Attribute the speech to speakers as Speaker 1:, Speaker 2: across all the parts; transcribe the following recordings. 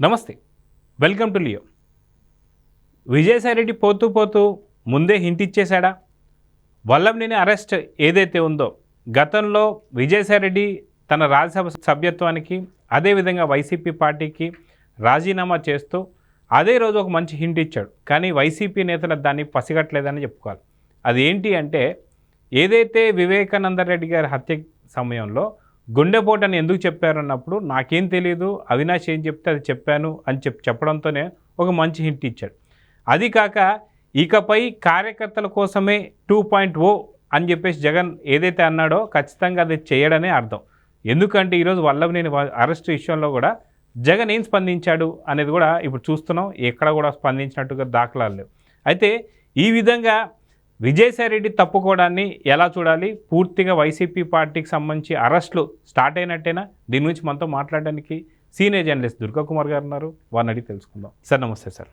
Speaker 1: నమస్తే, welcome to Leo. Vijayasai Reddy పోతూ పోతూ ముందే హింట్ ఇచ్చేశాడా? వల్లంనేని అరెస్ట్ ఏదైతే ఉందో, గతంలో విజయసాయిరెడ్డి తన రాజ్యసభ సభ్యత్వానికి అదేవిధంగా వైసీపీ పార్టీకి రాజీనామా చేస్తూ అదే రోజు ఒక మంచి హింట్ ఇచ్చాడు. కానీ వైసీపీ నేతలు దాన్ని పసిగట్టలేదని చెప్పుకోవాలి. అది ఏంటి అంటే, ఏదైతే వివేకానంద రెడ్డి గారి హత్య సమయంలో గుండెపోటని ఎందుకు చెప్పారన్నప్పుడు నాకేం తెలియదు, అవినాష్ ఏం చెప్తే అది చెప్పాను అని చెప్పడంతోనే ఒక మంచి హింట్ ఇచ్చాడు. అది కాక ఇకపై కార్యకర్తల కోసమే 2.0 అని చెప్పేసి జగన్ ఏదైతే అన్నాడో ఖచ్చితంగా అది చేయడనే అర్థం. ఎందుకంటే ఈరోజు వల్లభనేని అరెస్ట్ విషయంలో కూడా జగన్ ఏం స్పందించాడు అనేది కూడా ఇప్పుడు చూస్తున్నాం. ఎక్కడ కూడా స్పందించినట్టుగా దాఖలాలు లేవు. అయితే ఈ విధంగా విజయసాయిరెడ్డి తప్పుకోవడాన్ని ఎలా చూడాలి? పూర్తిగా వైసీపీ పార్టీకి సంబంధించి అరెస్టులు స్టార్ట్ అయినట్టేనా? దీని గురించి మనతో మాట్లాడడానికి సీనియర్ జర్నలిస్ట్ దుర్గా కుమార్ గారు ఉన్నారు. వారిని అడిగి తెలుసుకుందాం. సార్ నమస్తే. సార్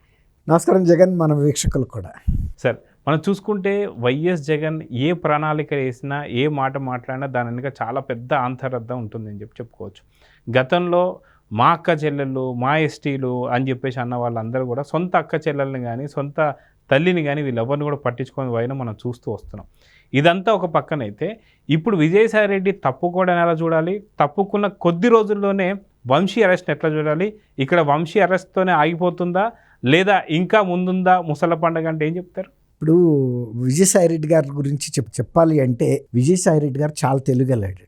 Speaker 2: నమస్కారం. జగన్ మన వీక్షకులు కూడా.
Speaker 1: సార్, మనం చూసుకుంటే వైఎస్ జగన్ ఏ ప్రణాళిక వేసినా, ఏ మాట మాట్లాడినా దాని వెనుక చాలా పెద్ద అంతరార్థం ఉంటుందని చెప్పుకోవచ్చు. గతంలో మా అక్క చెల్లెళ్ళు, మా ఎస్టీలు అని చెప్పేసి అన్న వాళ్ళందరూ కూడా సొంత అక్క చెల్లెళ్ళని కానీ సొంత తల్లిని కానీ వీళ్ళెవరిని కూడా పట్టించుకొని పోయినా మనం చూస్తూ వస్తున్నాం. ఇదంతా ఒక పక్కనైతే ఇప్పుడు విజయసాయిరెడ్డి తప్పుకోవడం ఎలా చూడాలి? తప్పుకున్న కొద్ది రోజుల్లోనే వంశీ అరెస్ట్ని ఎట్లా చూడాలి? ఇక్కడ వంశీ అరెస్ట్తోనే ఆగిపోతుందా లేదా ఇంకా ముందుందా ముసల పండుగ అంటే ఏం చెప్తారు?
Speaker 2: ఇప్పుడు విజయసాయిరెడ్డి గారి గురించి చెప్పాలి అంటే, విజయసాయిరెడ్డి గారు చాలా తెలివిగలడు.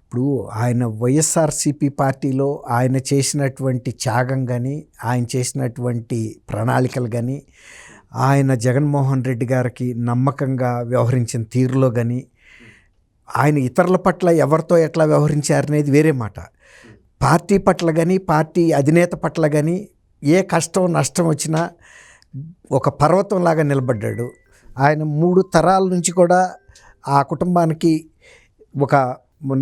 Speaker 2: ఇప్పుడు ఆయన వైఎస్ఆర్సీపీ పార్టీలో ఆయన చేసినటువంటి త్యాగం కానీ, ఆయన చేసినటువంటి ప్రణాళికలు కానీ, ఆయన జగన్మోహన్ రెడ్డి గారికి నమ్మకంగా వ్యవహరించిన తీరులో కానీ, ఆయన ఇతరుల పట్ల ఎవరితో ఎట్లా వ్యవహరించారనేది వేరే మాట. పార్టీ పట్ల కానీ, పార్టీ అధినేత పట్ల కానీ ఏ కష్టం నష్టం వచ్చినా ఒక పర్వతంలాగా నిలబడ్డాడు. ఆయన 3 తరాల నుంచి కూడా ఆ కుటుంబానికి ఒక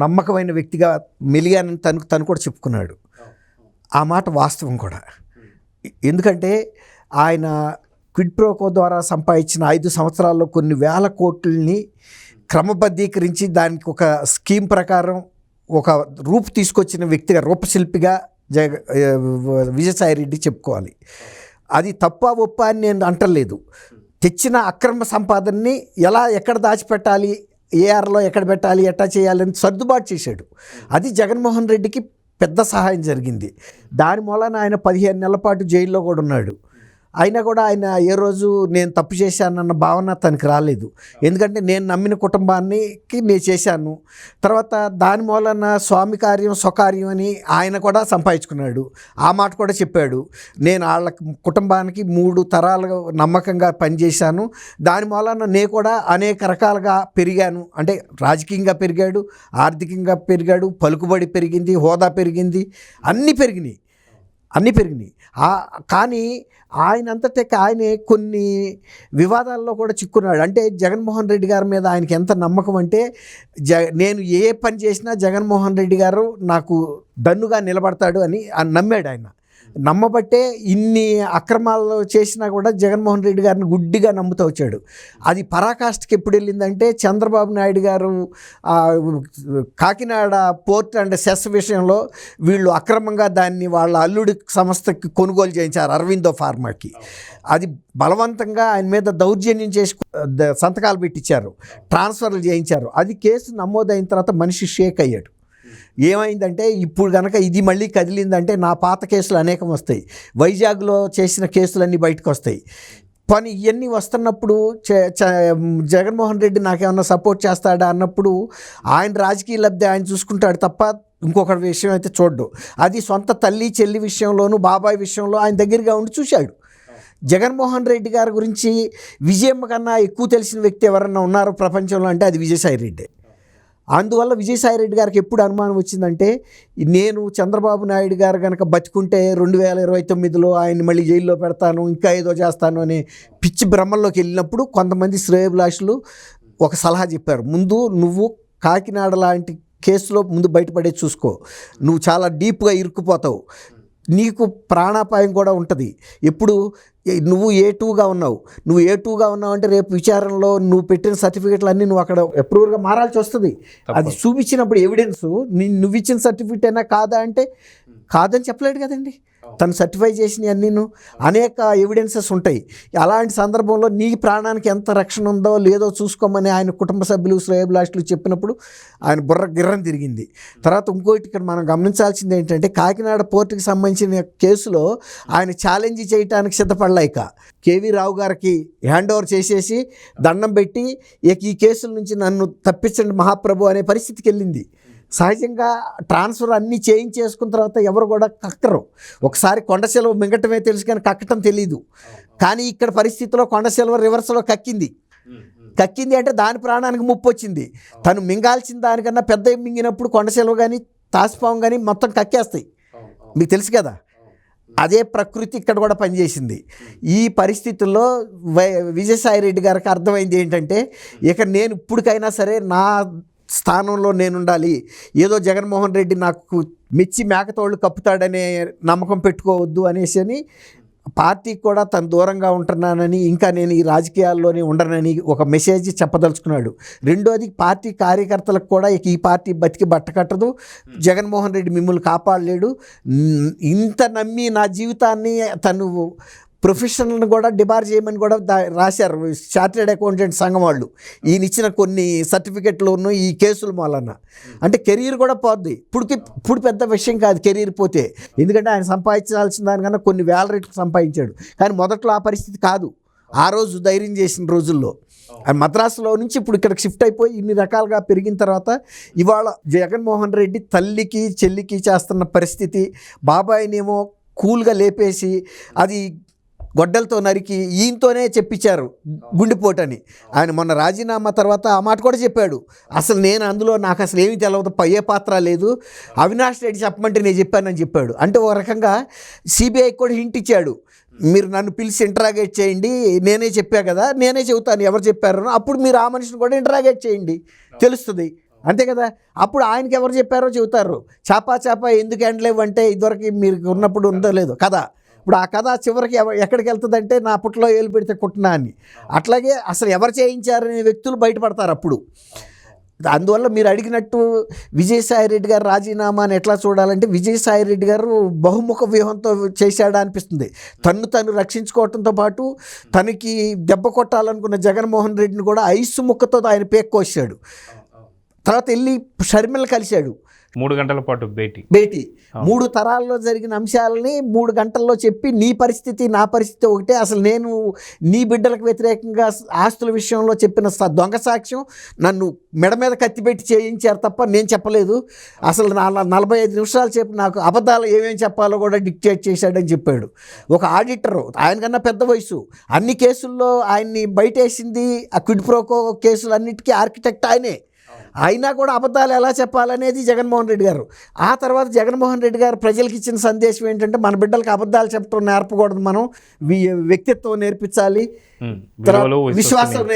Speaker 2: నమ్మకమైన వ్యక్తిగా మెలిగానని తను కూడా చెప్పుకున్నాడు. ఆ మాట వాస్తవం కూడా. ఎందుకంటే ఆయన క్విడ్ ప్రోకో ద్వారా సంపాదించిన 5 సంవత్సరాల్లో కొన్ని వేల కోట్లని క్రమబద్ధీకరించి దానికి ఒక స్కీమ్ ప్రకారం ఒక రూపు తీసుకొచ్చిన వ్యక్తిగా, రూపశిల్పిగా విజయసాయిరెడ్డి చెప్పుకోవాలి. అది తప్ప ఒప్ప అని నేను అంటలేదు. తెచ్చిన అక్రమ సంపాదనని ఎక్కడ దాచిపెట్టాలి, ఏఆర్లో ఎక్కడ పెట్టాలి, ఎట్లా చేయాలని సర్దుబాటు చేశాడు. అది జగన్మోహన్ రెడ్డికి పెద్ద సహాయం జరిగింది. దాని మూలన ఆయన 15 నెలల పాటు జైల్లో కూడా ఉన్నాడు. అయినా కూడా ఆయన ఏ రోజు నేను తప్పు చేశానన్న భావన తనకి రాలేదు. ఎందుకంటే నేను నమ్మిన కుటుంబానికి నేను చేశాను. తర్వాత దాని మూలన స్వామి కార్యం స్వకార్యం అని ఆయన కూడా సంపాదించుకున్నాడు. ఆ మాట కూడా చెప్పాడు. నేను వాళ్ళ కుటుంబానికి 3 తరాలు నమ్మకంగా పనిచేశాను. దాని మూలన నేను కూడా అనేక రకాలుగా పెరిగాను. అంటే రాజకీయంగా పెరిగాడు, ఆర్థికంగా పెరిగాడు, పలుకుబడి పెరిగింది, హోదా పెరిగింది, అన్నీ పెరిగినాయి. కానీ ఆయనే కొన్ని వివాదాల్లో కూడా చిక్కున్నాడు. అంటే జగన్మోహన్ రెడ్డి గారి మీద ఆయనకి ఎంత నమ్మకం అంటే, నేను ఏ పని చేసినా జగన్మోహన్ రెడ్డి గారు నాకు దన్నుగా నిలబడతాడు అని నమ్మాడు. ఆయన నమ్మబట్టే ఇన్ని అక్రమాలు చేసినా కూడా జగన్మోహన్ రెడ్డి గారిని గుడ్డిగా నమ్ముతూ వచ్చాడు. అది పరాకాష్ఠకి ఎప్పుడు వెళ్ళిందంటే, చంద్రబాబు నాయుడు గారు కాకినాడ పోర్ట్ అండ్ సెస్ విషయంలో వీళ్ళు అక్రమంగా దాన్ని వాళ్ళ అల్లుడి సంస్థకి కొనుగోలు చేయించారు, అరవిందో ఫార్మాకి. అది బలవంతంగా ఆయన మీద దౌర్జన్యం చేసి సంతకాలు పెట్టించారు, ట్రాన్స్ఫర్లు చేయించారు. అది కేసు నమోదైన తర్వాత మనిషి షేక్ అయ్యాడు. ఏమైందంటే, ఇప్పుడు కనుక ఇది మళ్ళీ కదిలిందంటే నా పాత కేసులు అనేకం వస్తాయి, వైజాగ్లో చేసిన కేసులన్నీ బయటకు వస్తాయి. పని ఇవన్నీ వస్తున్నప్పుడు జగన్మోహన్ రెడ్డి నాకేమన్నా సపోర్ట్ చేస్తాడా అన్నప్పుడు ఆయన రాజకీయ లబ్ధి ఆయన చూసుకుంటాడు తప్ప ఇంకొక విషయం అయితే చూడ్డు. అది సొంత తల్లి చెల్లి విషయంలోనూ బాబాయ్ విషయంలో ఆయన దగ్గరగా ఉండి చూశాడు. జగన్మోహన్ రెడ్డి గారి గురించి విజయమ్మ కన్నా ఎక్కువ తెలిసిన వ్యక్తి ఎవరన్నా ఉన్నారు ప్రపంచంలో అంటే అది విజయసాయిరెడ్డి. అందువల్ల విజయసాయిరెడ్డి గారికి ఎప్పుడు అనుమానం వచ్చిందంటే, నేను చంద్రబాబు నాయుడు గారు కనుక బతికుంటే 2029లో ఆయన్ని మళ్ళీ జైల్లో పెడతాను, ఇంకా ఏదో చేస్తాను అనే పిచ్చి భ్రమంలోకి వెళ్ళినప్పుడు కొంతమంది శ్రేయోభిలాషులు ఒక సలహా చెప్పారు. ముందు నువ్వు కాకినాడ లాంటి కేసులో ముందు బయటపడే చూసుకో, నువ్వు చాలా డీప్గా ఇరుక్కుపోతావు, నీకు ప్రాణాపాయం కూడా ఉంటుంది. ఎప్పుడు నువ్వు ఏ2గా ఉన్నావు, అంటే రేపు విచారణలో నువ్వు పెట్టిన సర్టిఫికెట్లు అన్నీ నువ్వు అక్కడ అప్రూవర్గా మారాల్సి వస్తుంది. అది చూపించినప్పుడు ఎవిడెన్స్ నువ్వు ఇచ్చిన సర్టిఫికెట్ అయినా కాదా అంటే కాదని చెప్పలేడు కదండి. తను సర్టిఫై చేసిన అన్నీను అనేక ఎవిడెన్సెస్ ఉంటాయి. అలాంటి సందర్భంలో నీ ప్రాణానికి ఎంత రక్షణ ఉందో లేదో చూసుకోమని ఆయన కుటుంబ సభ్యులు శ్రేయోభిలాషులు చెప్పినప్పుడు ఆయన బుర్ర గిర్రం తిరిగింది. తర్వాత ఇంకోటి ఇక్కడ మనం గమనించాల్సింది ఏంటంటే కాకినాడ పోర్టుకి సంబంధించిన కేసులో ఆయన ఛాలెంజ్ చేయడానికి సిద్ధపడలేక కేవీ రావు గారికి హ్యాండ్ ఓవర్ చేసేసి దండం పెట్టి ఇక ఈ కేసుల నుంచి నన్ను తప్పించండి మహాప్రభు అనే పరిస్థితికి వెళ్ళింది. సహజంగా ట్రాన్స్ఫర్ అన్నీ చేయించేసుకున్న తర్వాత ఎవరు కూడా కక్కరు. ఒకసారి కొండ సెలవు మింగటమే తెలుసు కానీ కక్కటం తెలీదు. కానీ ఇక్కడ పరిస్థితిలో కొండ సెలవు రివర్స్లో కక్కింది అంటే దాని ప్రాణానికి ముప్పు వచ్చింది. తను మింగాల్సిన దానికన్నా పెద్ద మింగినప్పుడు కొండ సెలవు కానీ తాసిపాము కానీ మొత్తం కక్కేస్తాయి, మీకు తెలుసు కదా. అదే ప్రకృతి ఇక్కడ కూడా పనిచేసింది. ఈ పరిస్థితుల్లో విజయసాయి రెడ్డి గారికి అర్థమైంది ఏంటంటే ఇక నేను ఇప్పటికైనా సరే నా స్థానంలో నేను ఉండాలి. ఏదో జగన్మోహన్ రెడ్డి నాకు మెచ్చి మేకతోళ్ళు కప్పుతాడనే నమ్మకం పెట్టుకోవద్దు అనేసి అని పార్టీకి కూడా తను దూరంగా ఉంటున్నానని, ఇంకా నేను ఈ రాజకీయాల్లోనే ఉండనని ఒక మెసేజ్ చెప్పదలుచుకున్నాడు. రెండోది పార్టీ కార్యకర్తలకు కూడా ఇక ఈ పార్టీ బతికి బట్టకట్టదు, జగన్మోహన్ రెడ్డి మిమ్మల్ని కాపాడలేడు, ఇంత నమ్మి నా జీవితాన్ని తను ప్రొఫెషనల్ని కూడా డిబార్ చేయమని కూడా రాశారు చార్టెడ్ అకౌంటెంట్ సంఘం వాళ్ళు. ఈయన ఇచ్చిన కొన్ని సర్టిఫికెట్లు ఈ కేసుల మూలన. అంటే కెరీర్ కూడా పోద్ది. ఇప్పుడు పెద్ద విషయం కాదు కెరీర్ పోతే, ఎందుకంటే ఆయన సంపాదించాల్సిన దానికన్నా కొన్ని వేల రెట్లు సంపాదించాడు. కానీ మొదట్లో ఆ పరిస్థితి కాదు. ఆ రోజు ధైర్యం చేసిన రోజుల్లో ఆయన మద్రాసులో నుంచి ఇప్పుడు ఇక్కడికి షిఫ్ట్ అయిపోయి ఇన్ని రకాలుగా పెరిగిన తర్వాత ఇవాళ జగన్మోహన్ రెడ్డి తల్లికి చెల్లికి చేస్తున్న పరిస్థితి, బాబాయినేమో కూల్గా లేపేసి అది గొడ్డలతో నరికి ఈయనతోనే చెప్పించారు గుండెపోటని. ఆయన మొన్న రాజీనామా తర్వాత ఆ మాట కూడా చెప్పాడు, అసలు నేను అందులో నాకు అసలు ఏమీ తెలియదు, ఏ పాత్ర లేదు, అవినాష్ రెడ్డి చెప్పమంటే నేను చెప్పానని చెప్పాడు. అంటే ఒక రకంగా సిబిఐకి కూడా హింట్ ఇచ్చాడు, మీరు నన్ను పిలిచి ఇంటరాగేట్ చేయండి, నేనే చెప్పా కదా, నేనే చెబుతాను ఎవరు చెప్పారో, అప్పుడు మీరు ఆ మనిషిని కూడా ఇంటరాగేట్ చేయండి, తెలుస్తుంది, అంతే కదా. అప్పుడు ఆయనకి ఎవరు చెప్పారో చెబుతారు. చాపా ఎందుకు ఎండలేవు అంటే ఇదివరకు మీరు ఉన్నప్పుడు ఉందో లేదో కదా. ఇప్పుడు ఆ కథ చివరికి ఎక్కడికి వెళ్తుందంటే నా పుట్టలో ఏలు పెడితే కుట్టినా అని. అట్లాగే అసలు ఎవరు చేయించారనే వ్యక్తులు బయటపడతారు అప్పుడు. అందువల్ల మీరు అడిగినట్టు విజయసాయి రెడ్డి గారు రాజీనామాని ఎట్లా చూడాలంటే విజయసాయి రెడ్డి గారు బహుముఖ వ్యూహంతో చేశాడా అనిపిస్తుంది. తను రక్షించుకోవడంతో పాటు తనకి దెబ్బ కొట్టాలనుకున్న జగన్మోహన్ రెడ్డిని కూడా ఐసు ముక్కతో ఆయన పేక్కొచ్చాడు. తర్వాత వెళ్ళి షర్మిల కలిశాడు.
Speaker 1: 3 గంటల పాటు భేటీ
Speaker 2: 3 తరాల్లో జరిగిన అంశాలని 3 గంటల్లో చెప్పి నీ పరిస్థితి నా పరిస్థితి ఒకటే, అసలు నేను నీ బిడ్డలకు వ్యతిరేకంగా ఆస్తుల విషయంలో చెప్పిన దొంగ సాక్ష్యం నన్ను మెడ మీద కత్తిపెట్టి చేయించారు తప్ప నేను చెప్పలేదు, అసలు 45 నిమిషాలు చెప్పి నాకు అబద్ధాలు ఏమేమి చెప్పాలో కూడా డిక్టేట్ చేశాడని చెప్పాడు. ఒక ఆడిటరు, ఆయనకన్నా పెద్ద వయసు, అన్ని కేసుల్లో ఆయన్ని బయటేసింది ఆ క్విడ్ ప్రోకో కేసులు అన్నిటికీ ఆర్కిటెక్ట్ ఆయనే. అయినా కూడా అబద్ధాలు ఎలా చెప్పాలనేది జగన్మోహన్ రెడ్డి గారు. ఆ తర్వాత జగన్మోహన్ రెడ్డి గారు ప్రజలకు ఇచ్చిన సందేశం ఏంటంటే మన బిడ్డలకు అబద్ధాలు చెప్పడం నేర్పకూడదు, మనం వ్యక్తిత్వం నేర్పించాలి, తర్వాత విశ్వాసం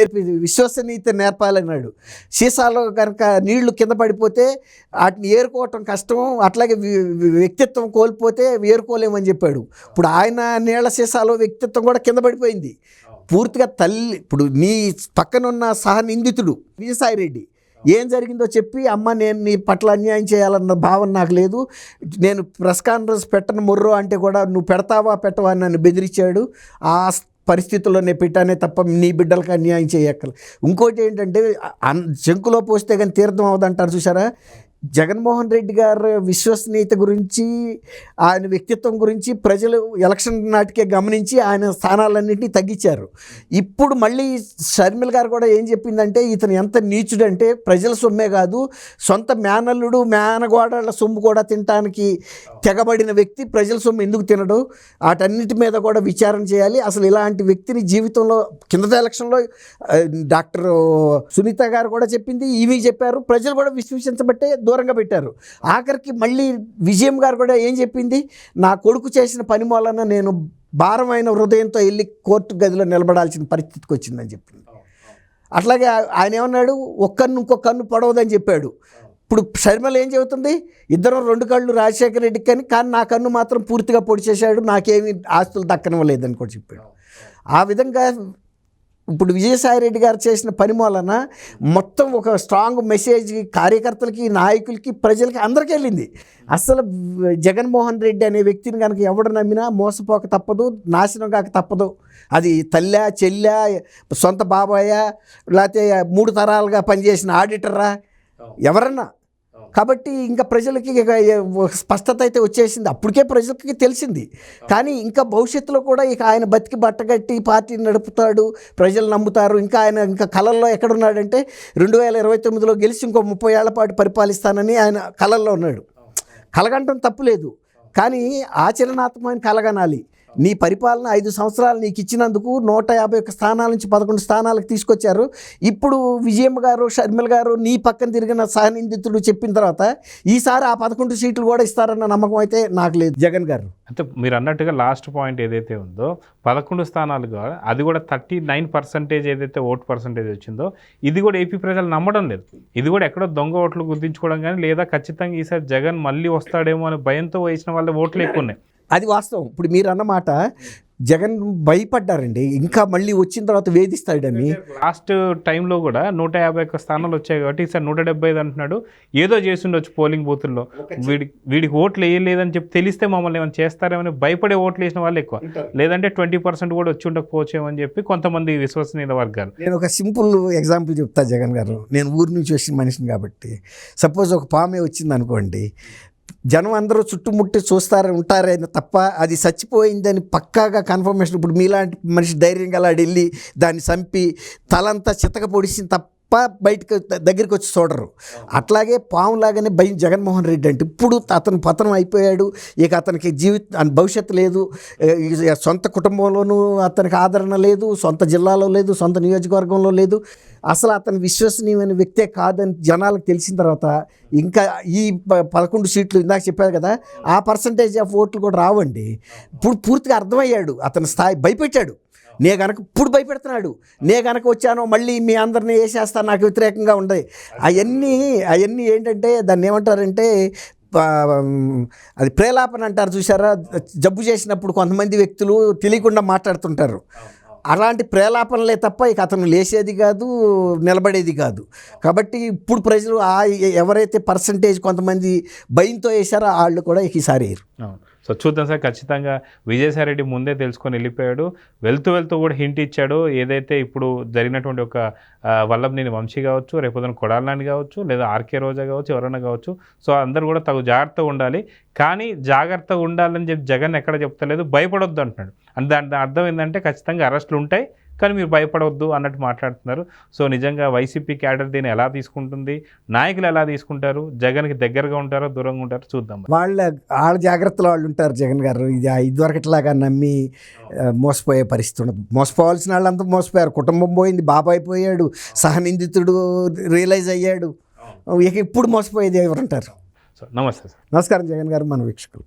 Speaker 2: విశ్వసనీయత నేర్పాలన్నాడు. సీసాలో కనుక నీళ్లు కింద పడిపోతే వాటిని ఏరుకోవటం కష్టం, అట్లాగే వ్యక్తిత్వం కోల్పోతే ఏరుకోలేమని చెప్పాడు. ఇప్పుడు ఆయన నీళ్ల సీసాలో వ్యక్తిత్వం కూడా కింద పడిపోయింది పూర్తిగా. ఇప్పుడు నీ పక్కనున్న సహనిందితుడు విజయసాయి రెడ్డి ఏం జరిగిందో చెప్పి, అమ్మ నేను నీ పట్ల అన్యాయం చేయాలన్న భావన నాకు లేదు, నేను ప్రెస్ కాన్ఫరెన్స్ పెట్టను మొర్రో అంటే కూడా నువ్వు పెడతావా పెట్టవా అని నన్ను బెదిరించాడు, ఆ పరిస్థితుల్లో నేను పెట్టానే తప్ప నీ బిడ్డలకు అన్యాయం చేయక్కల. ఇంకోటి ఏంటంటే శంకులో పోస్తే కానీ తీర్థం అవదంటారు చూసారా. జగన్మోహన్ రెడ్డి గారి విశ్వసనీయత గురించి ఆయన వ్యక్తిత్వం గురించి ప్రజలు ఎలక్షన్ నాటికే గమనించి ఆయన స్థానాలన్నింటినీ తగ్గించారు. ఇప్పుడు మళ్ళీ షర్మిల గారు కూడా ఏం చెప్పిందంటే ఇతను ఎంత నీచుడంటే ప్రజల సొమ్మే కాదు సొంత మేనల్లుడు మేనగోడల సొమ్ము కూడా తినడానికి తెగబడిన వ్యక్తి ప్రజల సొమ్ము ఎందుకు తినడు, వాటన్నిటి మీద కూడా విచారణ చేయాలి. అసలు ఇలాంటి వ్యక్తిని జీవితంలో కిందట ఎలక్షన్లో డాక్టర్ సునీత గారు కూడా చెప్పింది, ఇవి చెప్పారు, ప్రజలు కూడా విశ్వసించబట్టే దూరంగా పెట్టారు. ఆఖరికి మళ్ళీ విజయం గారు కూడా ఏం చెప్పింది, నా కొడుకు చేసిన పని వలన నేను భారమైన హృదయంతో వెళ్ళి కోర్టు గదిలో నిలబడాల్సిన పరిస్థితికి వచ్చిందని చెప్పింది. అట్లాగే ఆయన ఏమన్నాడు, ఒక్కన్ను ఇంకొక కన్ను పడవదని చెప్పాడు. ఇప్పుడు షర్మిల ఏం చెబుతుంది, ఇద్దరం 2 కళ్ళు రాజశేఖర రెడ్డికి కానీ నా కన్ను మాత్రం పూర్తిగా పొడి చేశాడు, నాకేమీ ఆస్తులు దక్కనివ్వలేదని కూడా చెప్పాడు. ఆ విధంగా ఇప్పుడు విజయసాయి రెడ్డి గారు చేసిన పని వలన మొత్తం ఒక స్ట్రాంగ్ మెసేజ్ కార్యకర్తలకి, నాయకులకి, ప్రజలకి అందరికీ వెళ్ళింది. అసలు జగన్మోహన్ రెడ్డి అనే వ్యక్తిని కనుక ఎవడు నమ్మినా మోసపోక తప్పదు, నాశనం కాక తప్పదు. అది తల్లా, చెల్లా, సొంత బాబాయ, లేకపోతే 3 తరాలుగా పనిచేసిన ఆడిటరా, ఎవరన్నా. కాబట్టి ఇంకా ప్రజలకి స్పష్టత అయితే వచ్చేసింది. అప్పటికే ప్రజలకి తెలిసింది. కానీ ఇంకా భవిష్యత్తులో కూడా ఇక ఆయన బతికి బట్టగట్టి పార్టీని నడుపుతాడు, ప్రజలు నమ్ముతారు. ఇంకా ఆయన ఇంకా కళల్లో ఎక్కడున్నాడంటే 2029లో గెలిచి ఇంకో 30 ఏళ్ల పాటు పరిపాలిస్తానని ఆయన కళల్లో ఉన్నాడు. కలగంటం తప్పులేదు, కానీ ఆచరణాత్మకమైన కలగనాలి. నీ పరిపాలన 5 సంవత్సరాలు నీకు ఇచ్చినందుకు 151 స్థానాల నుంచి 11 స్థానాలకు తీసుకొచ్చారు. ఇప్పుడు విజయమ్మ గారు, షర్మిల గారు నీ పక్కన తిరిగిన సహనిందితుడు చెప్పిన తర్వాత ఈసారి ఆ 11 సీట్లు కూడా ఇస్తారన్న నమ్మకం అయితే నాకు లేదు. జగన్ గారు
Speaker 1: అంటే మీరు అన్నట్టుగా లాస్ట్ పాయింట్ ఏదైతే ఉందో 11 స్థానాలుగా, అది కూడా 39% ఏదైతే ఓటు పర్సంటేజ్ వచ్చిందో ఇది కూడా ఏపీ ప్రజలు నమ్మడం లేదు. ఇది కూడా ఎక్కడో దొంగ ఓట్లు గుర్తించుకోవడం కానీ, లేదా ఖచ్చితంగా ఈసారి జగన్ మళ్ళీ వస్తాడేమో అనే భయంతో వేసిన వాళ్ళ ఓట్లు ఎక్కువ ఉన్నాయి.
Speaker 2: అది వాస్తవం. ఇప్పుడు మీరు అన్నమాట జగన్ భయపడ్డారండి, ఇంకా మళ్ళీ వచ్చిన తర్వాత వేధిస్తాడని.
Speaker 1: లాస్ట్ టైంలో కూడా 151 స్థానాలు వచ్చాయి కాబట్టి ఈసారి 175 అంటున్నాడు. ఏదో చేస్తుండొచ్చు పోలింగ్ బూతుల్లో, వీడికి ఓట్లు వేయలేదని చెప్పి తెలిస్తే మమ్మల్ని ఏమైనా చేస్తారేమని భయపడే ఓట్లు వేసిన వాళ్ళు ఎక్కువ, లేదంటే 20% కూడా వచ్చి ఉండకపోవచ్చేమని చెప్పి కొంతమంది విశ్వసనీయ వర్గాలు.
Speaker 2: నేను ఒక సింపుల్ ఎగ్జాంపుల్ చెప్తా జగన్ గారు. నేను ఊరి నుంచి వచ్చిన మనిషిని కాబట్టి, సపోజ్ ఒక పామే వచ్చింది అనుకోండి, జనం అందరూ చుట్టుముట్టి ఉంటారే తప్ప అది చచ్చిపోయిందని పక్కాగా కన్ఫర్మేషన్. ఇప్పుడు మీలాంటి మనిషి ధైర్యంగా అలా వెళ్ళి దాన్ని చంపి తలంతా చితక పొడిచిన తప్ప బయటకు దగ్గరికి వచ్చి చూడరు. అట్లాగే పాములాగానే భయం జగన్మోహన్ రెడ్డి అంటే. ఇప్పుడు అతను పతనం అయిపోయాడు, ఇక అతనికి భవిష్యత్తు లేదు, సొంత కుటుంబంలోనూ అతనికి ఆదరణ లేదు, సొంత జిల్లాలో లేదు, సొంత నియోజకవర్గంలో లేదు. అసలు అతను విశ్వసనీయమైన వ్యక్తే కాదని జనాలకు తెలిసిన తర్వాత ఇంకా ఈ 11 సీట్లు ఇందాక చెప్పారు కదా, ఆ పర్సంటేజ్ ఆఫ్ ఓట్లు కూడా రావండి. ఇప్పుడు పూర్తిగా అర్థమయ్యాడు అతని స్థాయి. భయపెట్టాడు, నే గనక ఇప్పుడు భయపెడుతున్నాడు, నే గనక వచ్చానో మళ్ళీ మీ అందరినీ వేసేస్తా, నాకు వ్యతిరేకంగా ఉండే అవన్నీ ఏంటంటే దాన్ని ఏమంటారంటే అది ప్రేలాపన అంటారు చూసారా. జబ్బు చేసినప్పుడు కొంతమంది వ్యక్తులు తెలియకుండా మాట్లాడుతుంటారు. అలాంటి ప్రేలాపనలే తప్ప ఇక అతను లేచేది కాదు, నిలబడేది కాదు. కాబట్టి ఇప్పుడు ప్రజలు ఎవరైతే పర్సంటేజ్ కొంతమంది భయంతో వేశారో వాళ్ళు కూడా ఈసారి వేయరు.
Speaker 1: సో చూద్దాం సార్. ఖచ్చితంగా విజయసాయి రెడ్డి ముందే తెలుసుకొని వెళ్ళిపోయాడు. వెళ్తూ కూడా హింట్ ఇచ్చాడు. ఏదైతే ఇప్పుడు జరిగినటువంటి ఒక వల్లభనేని వంశీ కావచ్చు, రేపొద్దున కొడాలి నాని కావచ్చు, లేదా ఆర్కే రోజా కావచ్చు, ఎవరైనా కావచ్చు, సో అందరూ కూడా తగు జాగ్రత్తగా ఉండాలి. కానీ జాగ్రత్తగా ఉండాలని చెప్పి జగన్ ఎక్కడ చెప్తలేదు, భయపడొద్దు అంటున్నాడు. అంటే దాని అర్థం ఏంటంటే ఖచ్చితంగా అరెస్టులు ఉంటాయి, కానీ మీరు భయపడవద్దు అన్నట్టు మాట్లాడుతున్నారు. సో నిజంగా వైసీపీ క్యాడర్ దీన్ని ఎలా తీసుకుంటుంది, నాయకులు ఎలా తీసుకుంటారు, జగన్కి దగ్గరగా ఉంటారో దూరంగా ఉంటారో చూద్దాం.
Speaker 2: వాళ్ళ జాగ్రత్తలో వాళ్ళు ఉంటారు. జగన్ గారు ఇది ఇదివరకట్లాగా నమ్మి మోసపోయే పరిస్థితి ఉండదు. మోసపోవాల్సిన వాళ్ళంతా మోసపోయారు. కుటుంబం పోయింది, బాబాయ్ పోయాడు, సహనిందితుడు రియలైజ్ అయ్యాడు. ఇక ఇప్పుడు మోసపోయేది ఎవరుంటారు.
Speaker 1: సో నమస్తే సార్.
Speaker 2: నమస్కారం జగన్ గారు, మన వీక్షకులు.